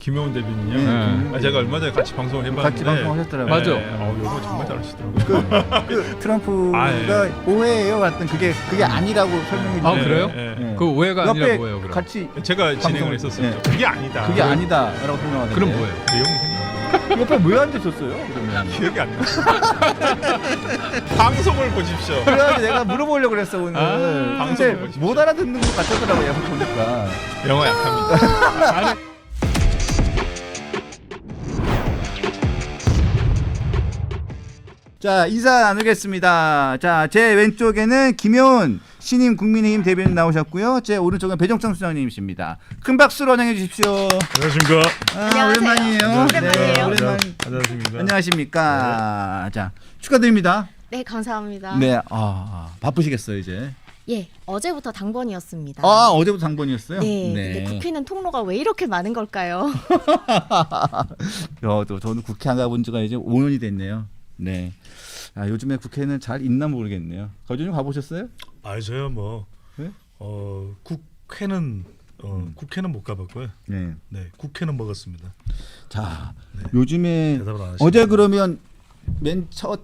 김효은 대변인이요. 네. 제가 얼마 전에 같이 방송을 해봤는데 같이 방송하셨더라고요. 맞아. 이거 정말 잘하시더라고요. 그 트럼프가 오해예요 같은 그게 아니라고 설명해 주세요. 그래요? 네. 그 오해가 아니라 옆에 뭐예요? 그럼? 같이 제가 진행을 했었어요. 네. 그게 아니다. 그게 아니다라고 설명하는데. 그럼 뭐예요? 내용이 생각나. 옆에 왜 앉으셨어요? 그러면. 기억이 안 나. 방송을 보십시오. 그래가지고 내가 물어보려고 그랬어 오늘. 근데 방송을 보십시오. 못 알아듣는 것 같더라고요. 옆에 보니까. 영어 약합니다. 자, 인사 나누겠습니다. 자, 제 왼쪽에는 김효은 신임 국민의힘 대변인 나오셨고요. 제 오른쪽은 배종찬 수장님이십니다. 큰 박수로 환영해 주십시오. 안녕하십니까. 안녕하세요. 오랜만이에요. 오랜만이에요. 오랜만. 안녕하십니까. 안녕하십니까. 네. 자, 축하드립니다. 네, 감사합니다. 네, 바쁘시겠어요 이제. 예, 어제부터 당번이었습니다. 어제부터 당번이었어요. 네, 근데 국회는 통로가 왜 이렇게 많은 걸까요? 저는 국회 안 가본 지가 이제 5년이 됐네요. 네. 요즘에 국회는 잘 있나 모르겠네요. 거주님 가보셨어요? 저요 뭐 네? 국회는 국회는 못 가봤고요. 네. 네, 국회는 먹었습니다. 자, 요즘에 대답을 안 하시네요. 어제 그러면 맨 첫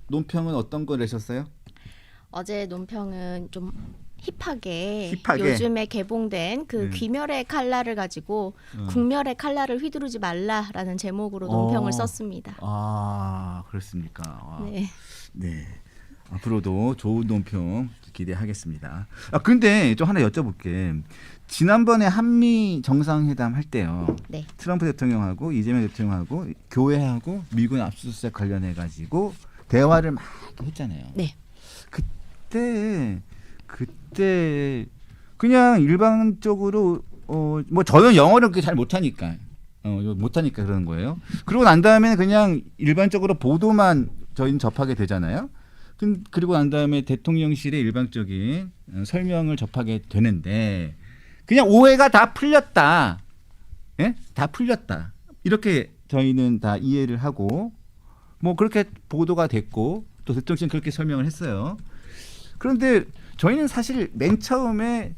논평은 어떤 거 내셨어요? 어제 논평은 좀 힙하게 힙하게? 요즘에 개봉된 그 귀멸의 칼날을 가지고 국멸의 칼날을 휘두르지 말라라는 제목으로 논평을 썼습니다. 그렇습니까? 네. 네. 앞으로도 좋은 논평 기대하겠습니다. 근데 좀 하나 여쭤볼게. 지난번에 한미 정상회담 할 때요. 네. 트럼프 대통령하고 이재명 대통령하고 교회하고 미군 압수수색 관련해 가지고 대화를 막 했잖아요. 네. 그때 그냥 일반적으로 뭐 저는 영어를 그렇게 잘 못하니까 그런 거예요. 그러고 난 다음에 그냥 일반적으로 보도만 저희는 접하게 되잖아요. 그리고 난 다음에 대통령실의 일방적인 설명을 접하게 되는데 그냥 오해가 다 풀렸다. 예? 다 풀렸다. 이렇게 저희는 다 이해를 하고 뭐 그렇게 보도가 됐고 또 대통령실은 그렇게 설명을 했어요. 그런데 저희는 사실 맨 처음에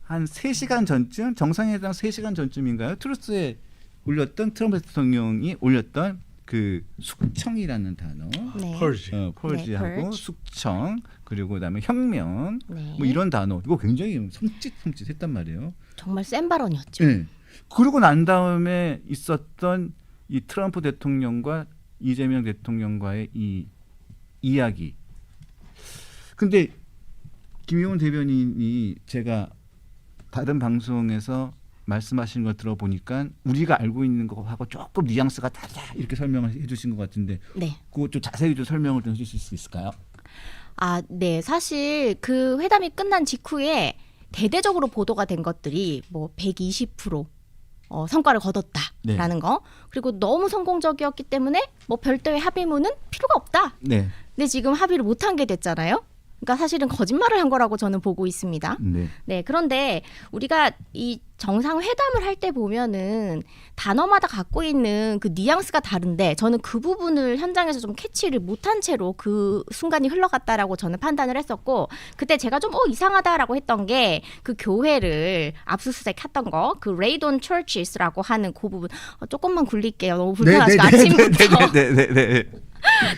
한 3시간 전쯤 정상회담 3시간 전쯤인가요? 트루스에 올렸던 트럼프 대통령이 올렸던 그 숙청이라는 단어, 네. 펄지하고 purge. 숙청 그리고 그다음에 혁명 네. 뭐 이런 단어 이거 굉장히 섬찟했단 말이에요. 정말 센 발언이었죠. 네. 그러고 난 다음에 있었던 이 트럼프 대통령과 이재명 대통령과의 이 이야기. 근데 김효은 대변인이 제가 다른 방송에서 말씀하시는 걸 들어보니까 우리가 알고 있는 거하고 조금 뉘앙스가 다르다 이렇게 설명을 해주신 것 같은데 네. 그거 좀 자세히 좀 설명을 좀 해주실 수 있을까요? 네. 사실 그 회담이 끝난 직후에 대대적으로 보도가 된 것들이 뭐 120% 성과를 거뒀다라는 거. 그리고 너무 성공적이었기 때문에 뭐 별도의 합의문은 필요가 없다. 네. 근데 지금 합의를 못한 게 됐잖아요. 그러니까 사실은 거짓말을 한 거라고 저는 보고 있습니다. 네. 네, 그런데 우리가 이 정상회담을 할 때 보면은 단어마다 갖고 있는 그 뉘앙스가 다른데 저는 그 부분을 현장에서 좀 캐치를 못한 채로 그 순간이 흘러갔다라고 저는 판단을 했었고 그때 제가 좀 이상하다라고 했던 게 그 교회를 압수수색했던 거, 그 레이돈 처치스라고 하는 그 부분 조금만 굴릴게요. 너무 불편하시고 아침부터. 네.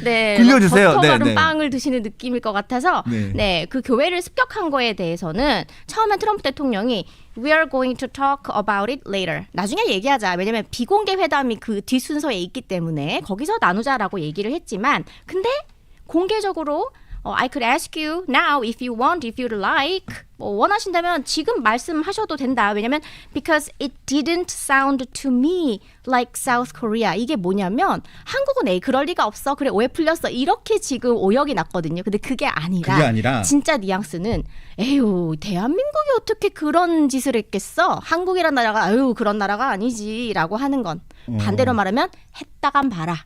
네, 굴려주세요. 버터 바른 네. 빵을 드시는 느낌일 것 같아서 네. 그 교회를 습격한 거에 대해서는 처음에 트럼프 대통령이 We are going to talk about it later. 나중에 얘기하자. 왜냐면 비공개 회담이 그 뒷순서에 있기 때문에 거기서 나누자라고 얘기를 했지만 근데 공개적으로 I could ask you now if you want, if you'd like. 원하신다면 지금 말씀하셔도 된다. 왜냐면 because it didn't sound to me like South Korea. 이게 뭐냐면 한국은 그럴 리가 없어. 그래 오해 풀렸어. 이렇게 지금 오역이 났거든요. 근데 그게 아니라 진짜 뉘앙스는 에휴 대한민국이 어떻게 그런 짓을 했겠어. 한국이란 나라가 그런 나라가 아니지라고 하는 건 반대로 말하면 했다간 봐라.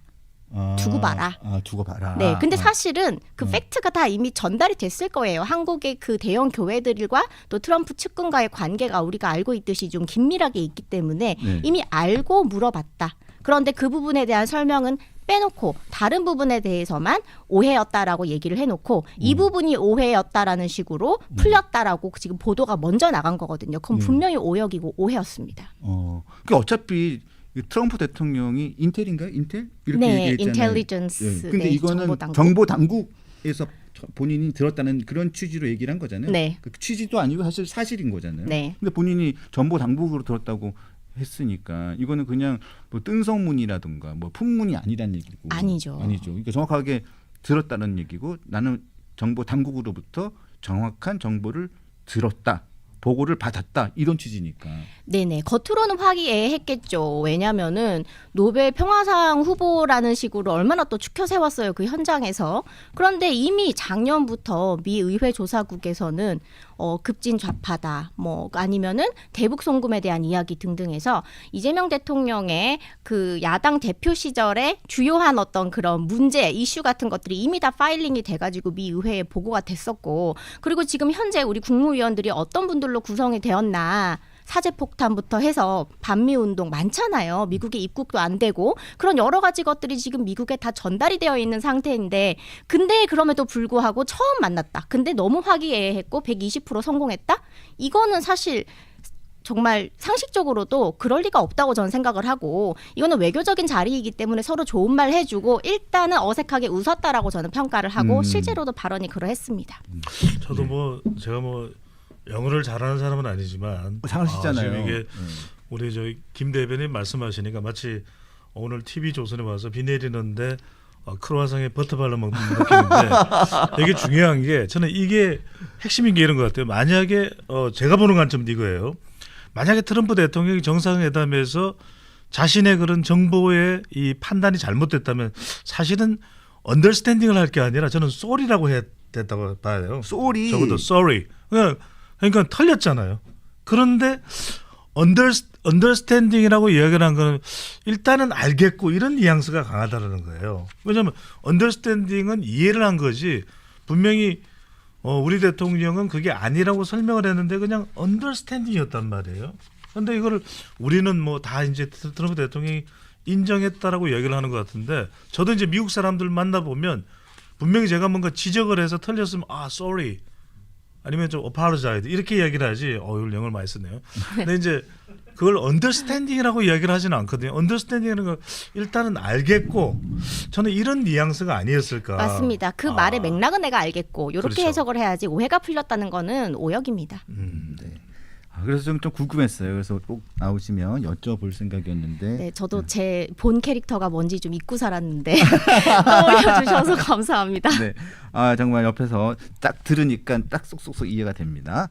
두고 봐라. 두고 봐라. 네, 근데 사실은 그 팩트가 다 이미 전달이 됐을 거예요. 한국의 그 대형 교회들과 또 트럼프 측근과의 관계가 우리가 알고 있듯이 좀 긴밀하게 있기 때문에 이미 알고 물어봤다. 그런데 그 부분에 대한 설명은 빼놓고 다른 부분에 대해서만 오해였다라고 얘기를 해놓고 이 부분이 오해였다라는 식으로 풀렸다라고 지금 보도가 먼저 나간 거거든요. 그건 분명히 오역이고 오해였습니다. 그 어차피 이 트럼프 대통령이 인텔인가요? 인텔 이렇게 네, 얘기했잖아요. 인텔리전스. 예. 근데 네, 이거는 정보 당국에서 본인이 들었다는 그런 취지로 얘기를 한 거잖아요. 네. 그 취지도 아니고 사실 사실인 거잖아요. 네. 근데 본인이 정보 당국으로 들었다고 했으니까 이거는 그냥 뭐 뜬성문이라든가 뭐 풍문이 아니란 얘기고 아니죠. 그러니까 정확하게 들었다는 얘기고 나는 정보 당국으로부터 정확한 정보를 들었다. 보고를 받았다. 이런 취지니까. 네네. 겉으로는 화기애애했겠죠. 왜냐하면은 노벨 평화상 후보라는 식으로 얼마나 또 추켜 세웠어요. 그 현장에서. 그런데 이미 작년부터 미 의회 조사국에서는 급진 좌파다. 뭐 아니면은 대북 송금에 대한 이야기 등등해서 이재명 대통령의 그 야당 대표 시절에 주요한 어떤 그런 문제, 이슈 같은 것들이 이미 다 파일링이 돼가지고 미 의회에 보고가 됐었고, 그리고 지금 현재 우리 국무위원들이 어떤 분들로 구성이 되었나. 사제폭탄부터 해서 반미운동 많잖아요. 미국에 입국도 안 되고 그런 여러 가지 것들이 지금 미국에 다 전달이 되어 있는 상태인데, 근데 그럼에도 불구하고 처음 만났다. 근데 너무 화기애애했고 120% 성공했다? 이거는 사실 정말 상식적으로도 그럴 리가 없다고 저는 생각을 하고, 이거는 외교적인 자리이기 때문에 서로 좋은 말 해주고 일단은 어색하게 웃었다라고 저는 평가를 하고 실제로도 발언이 그러했습니다. 저도 뭐 제가 뭐 영어를 잘하는 사람은 아니지만 잘하시잖아요. 지금 이게 우리 저 김 대변인 말씀하시니까 마치 오늘 TV 조선에 와서 비 내리는데 크로와상에 버터 발라 먹는 느낌인데 되게 중요한 게 저는 이게 핵심인 게 이런 것 같아요. 만약에 제가 보는 관점도 이거예요. 만약에 트럼프 대통령이 정상회담에서 자신의 그런 정보의 이 판단이 잘못됐다면 사실은 언더스탠딩을 할 게 아니라 저는 쏘리라고 해야 됐다고 봐요. 쏘리. 적어도 sorry. 그러니까 틀렸잖아요. 그런데 언더스탠딩이라고 이야기를 한 거는 일단은 알겠고 이런 뉘앙스가 강하다는 거예요. 왜냐하면 언더스탠딩은 이해를 한 거지 분명히 우리 대통령은 그게 아니라고 설명을 했는데 그냥 언더스탠딩이었단 말이에요. 그런데 이거를 우리는 뭐 다 이제 트럼프 대통령이 인정했다라고 이야기를 하는 것 같은데, 저도 이제 미국 사람들 만나보면 분명히 제가 뭔가 지적을 해서 틀렸으면 sorry 아니면 좀 apologize 이렇게 이야기를 하지. 이걸 영어를 많이 쓰네요. 근데 이제 그걸 understanding이라고 이야기를 하지는 않거든요. understanding이라는 건 일단은 알겠고, 저는 이런 뉘앙스가 아니었을까. 맞습니다. 그 말의 맥락은 내가 알겠고 이렇게 그렇죠. 해석을 해야지 오해가 풀렸다는 거는 오역입니다. 네. 그래서 좀 궁금했어요. 그래서 꼭 나오시면 여쭤볼 생각이었는데. 네, 저도 제 본 캐릭터가 뭔지 좀 잊고 살았는데 떠올려 주셔서 감사합니다. 네. 정말 옆에서 딱 들으니까 딱 쏙쏙쏙 이해가 됩니다.